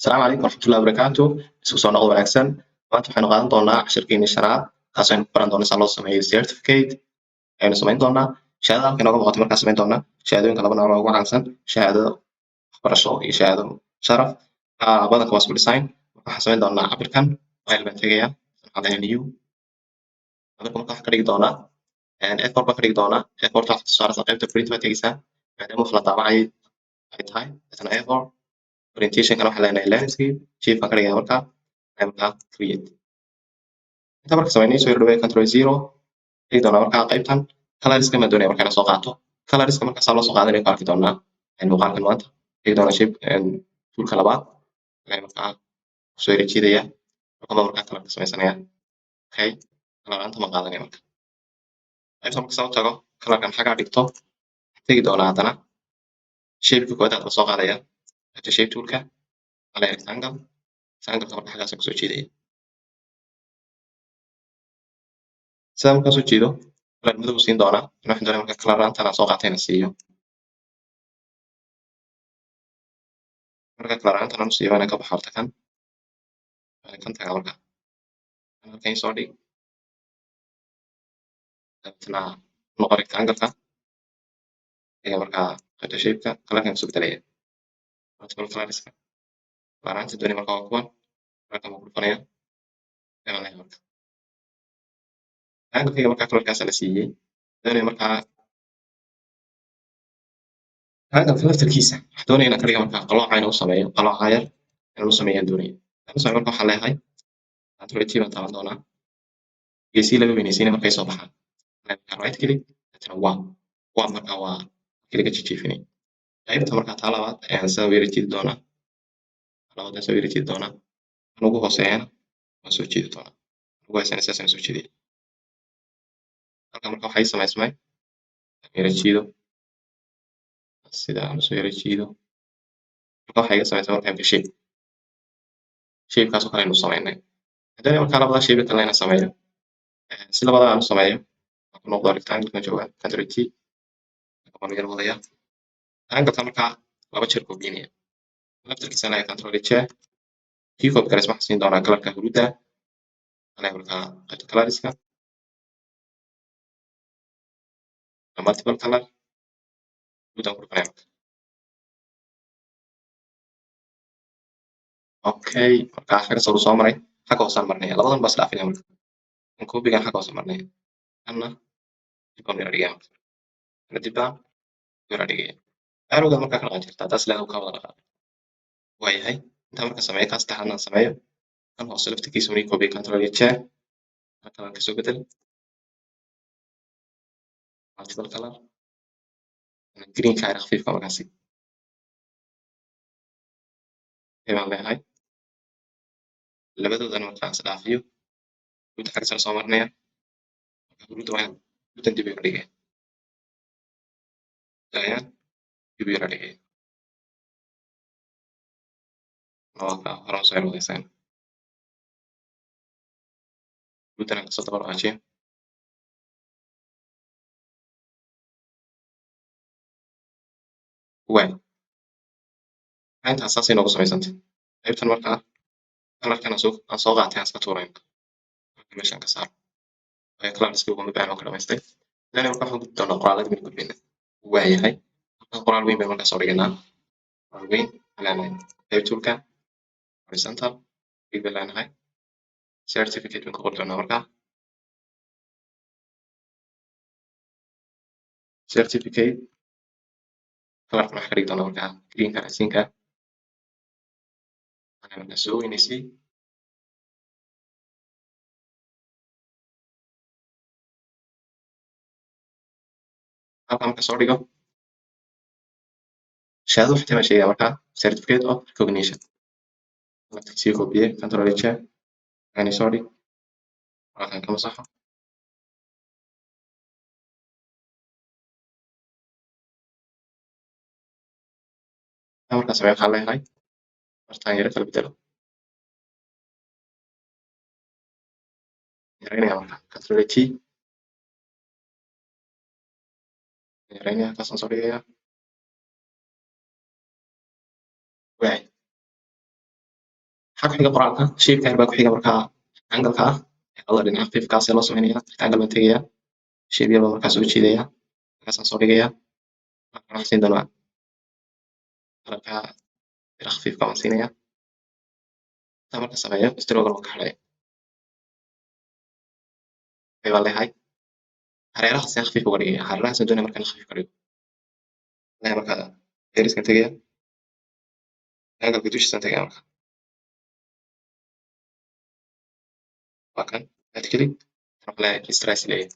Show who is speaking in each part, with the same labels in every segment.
Speaker 1: Asalaamu calaykum waraxmatullahi wabarakaatu. Isku soo noqod wanaagsan. Maanta waxaynu qaadan doonaa casharkeeni shanaad kaas aynu ku baran doono sida loo sameeyo certificate ayaynu samayn doonaa. Shahaadada halka inooga muuqato markaan samayn doonaa. Shahaadooyinka laba nooc oo ugu caansan shahaadada waxbarasho iyo shahaado sharaf. Badanka waa isku design. Waxaan samayn doonaa cabirkan file baan tegayaa waxaan leeyahay new cabirka marka waxaan ka dhigi doonaa A4 baan ka dhigi doonaa A4 waxaad saaraysaa qaybta print baad tegaysaa maadaama wax la daabacay ay tahay isna A4 orientationkana waxaan leenahay landscape shape baan ka dhigayaa markaa create inta marka samaynay soo yar dhaweey control 0 dhigi doonaa markaa qaybtan colorska ma doonaya markaan soo qaato colorska marka saa loo soo qaadanayo ku arki doonaa muuqaalkan maanta dhigi doonaa shape toolka labaad markaa soo yar jiidaya markaa colorka samaysanaya okay coloranta ma qaadanaya marka qaybta marka soo tago colorkan xagaa dhigto tegi doonaa haddana shapeka koowaad aad soo qaadaya shape toolka على rectangle rectangle marka xagaas ku soo jeedaya sida markaan soo jeedo color madow siin doonaa waxaan doonaa marka coloranta aan soo qaatayna siiyo marka coloranta aan siiyo ana ka baxo horta kan taga marka halkan soo dhig dabtana noqo rectangle-ka iyo marka qaybta shape-ka colorkan soo bedelaya colorska coloranta doonaya marka waa kuwan marka ma ku dhufanaya marka angle-ka marka colorkaas la siiyay doonaya marka angle laftirkiisa waxaan doonaya inaan ka dhigo marka qalooca inuu sameeyo qalooca yar inuu sameeyo doonaya marka waxaan leeyahay control T baan taaban doonaa geesihi laga weynaysiinaya markay soo baxaan right click waa marka waa kliga jijiifinay qaybta marka taa labaad ayaan soo weeri jiidi doonaa labadan soo weeri jiidi doonaa kan ugu hooseeyana waan soo jiidi doonaa ugu hooseeyana saasaan soo jiidaya halkan marka waxay samaysmay weeri jiido sida aan soo weeri jiido marka waxay iga samaysmay markaan shape kaas oo kale aynu samaynay haddana marka labada shape kale ayna sameeyo si labada aan sameeyo ku noqdo rectangle kan jooga control T waxaan yar wadaya angle marka laba jeer koobiinaya laftirkiisa ana control J kii koob kale waxaan siin doonaa colorka huruuda ana marka qaybta colorska multiple color huruudan ku dhufanaya okay marka xaga soo maray xaga hoosaan marnay labadan bas dhaafinaya marka kan koobigan xaga hoosaan marnay anna dibaan yara dhigaya kadib baan yara dhigaya arrowga marka kala jirta taas leedahay ka wada dhaqaaq waayahay inta marka sameeyo kaas taxana sameeyo kan hoose laftigiisa wani koobi control J halkan ka soo bedel multiple color green ka khafiif ka markaasi ayaan leeyahay labadoodan markaan is dhaafiyo mid xaga soo marnaya huruuda waan huruudan dib u dhigay ayaan dib u dhigay waa horan soo wadaysan huruudan ka soo dabar ajiyo way intaas saasay noogu samaysantay qaybtan marka colorkan aan soo qaatay aan iska tuuray meeshan ka saar ay colorska ugu mid ah ka dhamaystay dan marka waxaan gudbi doonaa qoraalada mid gudbina waayahay qoraal weyn baan marka soo dhiganaa qoraal weyn leenahay qayb toolka horizontal big leenahay certificate baan ku qori doonaa marka certificate colorka waxaan ka dhigi doonaa marka green ka siinka أنا soo weynaysay halkan marka soo dhigo shahaado waxay tahay sheegaya marka certificate of recognition sii koobiye control J yani soo dhig halkan kama saxo marka sameeyo waxaan leeyahay bartaan yara kala bedelo yareynaya marka control T yareynaya kaasaan soo dhigaya way waxaa ku xiga qoraalka shape yar baa ku xiga markaa angle-ka ah labada dhinac fifkaas loo sameynaya rectangle baan tegayaa shape yar baan markaa soo jiidayaa markaasaan soo dhigayaa waxaan siin doonaa halkaa bir khafiifka waan siinayaa intaa marka sameeyo stroke waan ka xidhaya baan leeyahay hareeraha si khafiif uga dhigaya hareerahaas aan doonaya markaan khafiif ka dhigo leeyahay markaa eriskan tegaya angle-ka dushiisaan tegaya marka waa kan right click waxaan leeyahay stress layer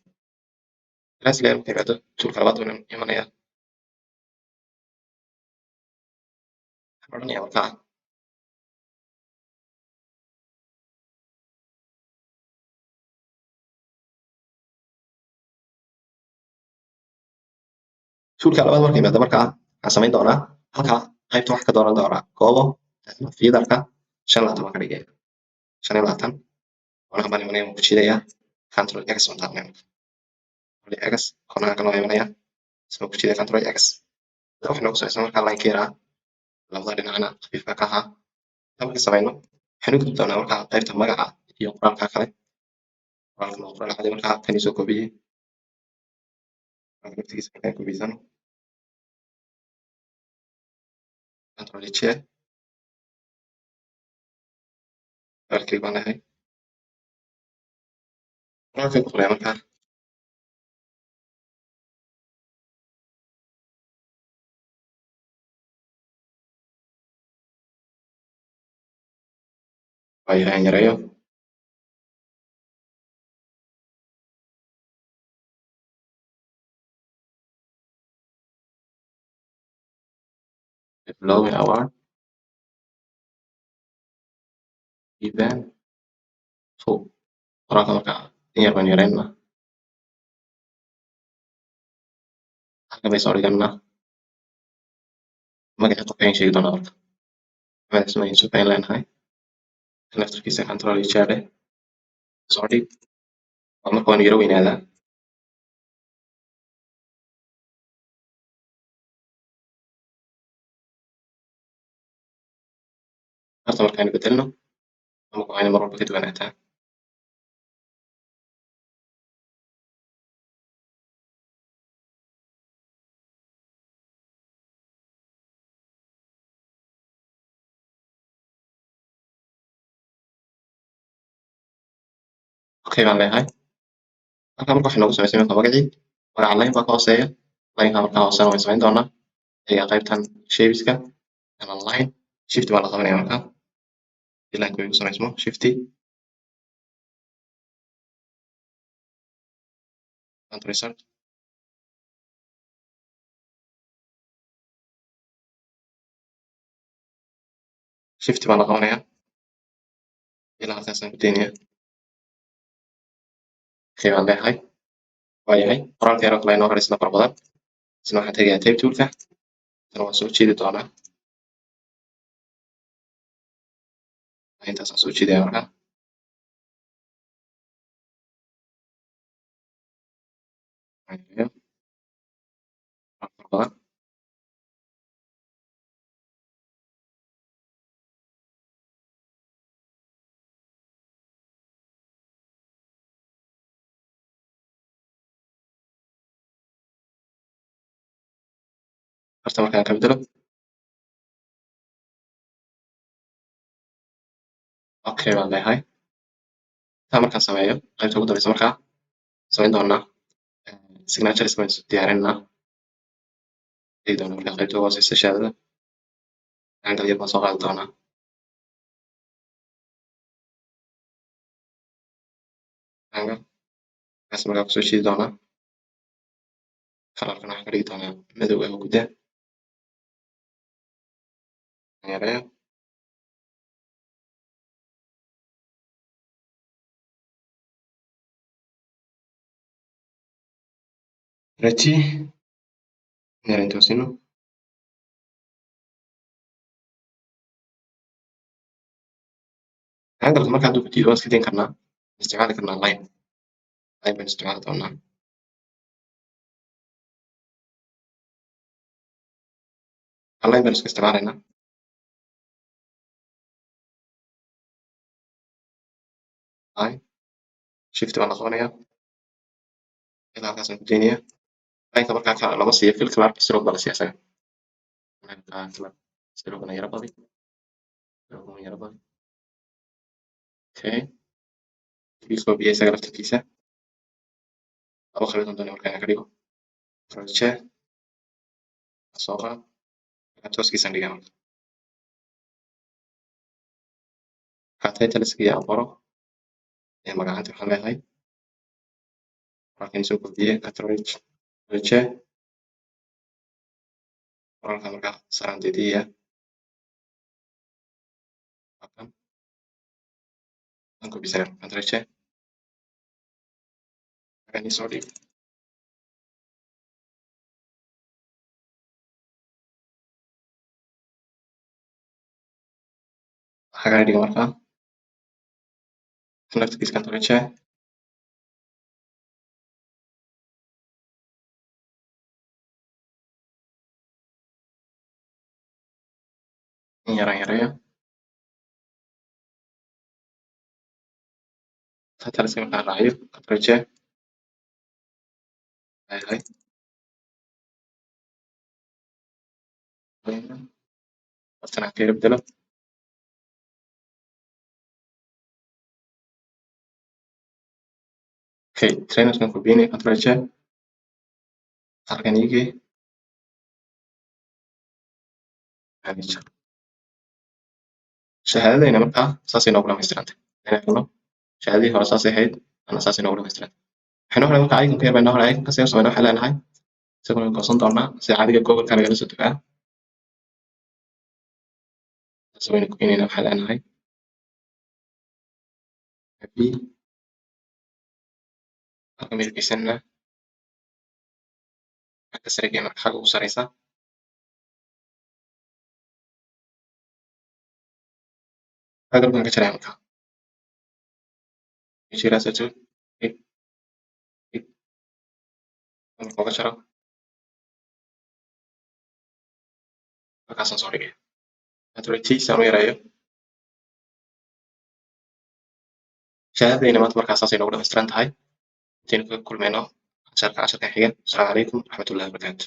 Speaker 1: stress layer marka yimaado toolka labaad baan imanaya waxaan odhanaya markaa toolka labaad marka yimaado markaa waxaan samayn doonaa halkaa qaybta wax ka dooran doonaa goobo fiidarka 5 baan ka dhigaya 25 waxaan baan imanaya ku jiidaya control x on taabanaya control x konaha kale waan imanaya isma ku jiidaya control x wax noogu soo markaa line ka yaraa labada dhinacna khafiifka ka ahaa marka samayno waxaan u gudbi doonaa markaa qaybta magaca iyo qoraalka kale qoraalka waa qoraal cadi markaa kan soo koobiyey naftigiisa markaan koobiyeysan control j qoraalkii baan leeyahay qoraalkii ku qoraya markaa waa yareeyo development award event full qoraalka markaa in yar baan yareynaa halka bay soo dhiganaa magaca qofka ayaan sheegi doonaa marka magaciisa ma yusuf ayaan leenahay laftarkiisa control j leh soo dhig waa marka waan yaro weynaadaa horta markaan bedelno ama waxayna mar walba ka duwanaataa okay baan leeyahay halka marka waxay noogu samaysay marka magacii magaca line baa ka hooseeya lineka markaa hoosena waan samayn doonaa ayaa qaybtan shapeska ama line shift baa la qabanaya markaa lineka way ku samaysmo shifty control insert shift baan la qabanaya ilaa halkaasaan ku daynaya okay baan leeyahay waa yahay qoraalka yaroo kale inoo hadhaysna fara badan isna waxaan tegayaa tape toolka isna waan soo jiidi doonaa intaasaan soo jiidaya markaa fara badan horta markaan ka bedelo okay baan leeyahay intaa markaan sameeyo qaybta ugu dambeysa markaa samayn doonaa signatures baan diyaarinaa eegi doonaa markaa qaybta ugu hooseysa shahaadada angle yar baan soo qaadi doonaa angle markaas markaa kusoo jiidi doonaa kalarkana waxaan ka dhigi doonaa madow oo guda yareeyo reji inaan toosino angle markaan duu gudiyo waan iska dayn karnaa isticmaali karnaa line baan isticmaali doonaa line baan iska isticmaalaynaa I shift baan la qabanaya ilaa halkaasaan ku daynaya lineka markaa kala lama siiyo fill clark stroke baa la siiya isaga stroke na yara badi stroke na yara badi okay copy isaga laftirkiisa laba qaybad aan doonaya markaa inaan ka dhigo project soo qaad tooskiisaan dhigaa markaa titleskiya aan qoro ee magacanta waxaan leeyahay halkan soo kordhiyey coverage project qoraalka markaa saraan dedeya halkan aan copy sare project halkan soo dhig waxaa dhiga markaa laftirkiisa project in yaraan yareeyo titleska markaan raaciyo project leeyahay halkan aan ka yara bedelo okay trainerskan copyinaya project halkan igee manager shahaadadayna markaa saasay noogu dhamaystirantay inaan helno shahaadadii hore saasay ahayd ana saasay noogu dhamaystirantay waxay noo helay markaa iconka yar bay noo helay iconka seen samayna waxay leenahay isaguna goosan doonaa sida caadiga googolka nagala soo tagaa samayna kuinayna waxay leenahay happy halka midabkiisana xagga sare gee marka xagga ugu sareysa xagga dhulkan ka jaraya markaa jiraasatu ig ig marka uga jaro halkaasaan soo dhigay authority saan u yareeyo shahaadadayna maanta markaa saasay noogu dhamaystiran tahay intaynu kaga kulmayno casharka xiga asalaamu calaykum waraxmatullahi wabarakaatu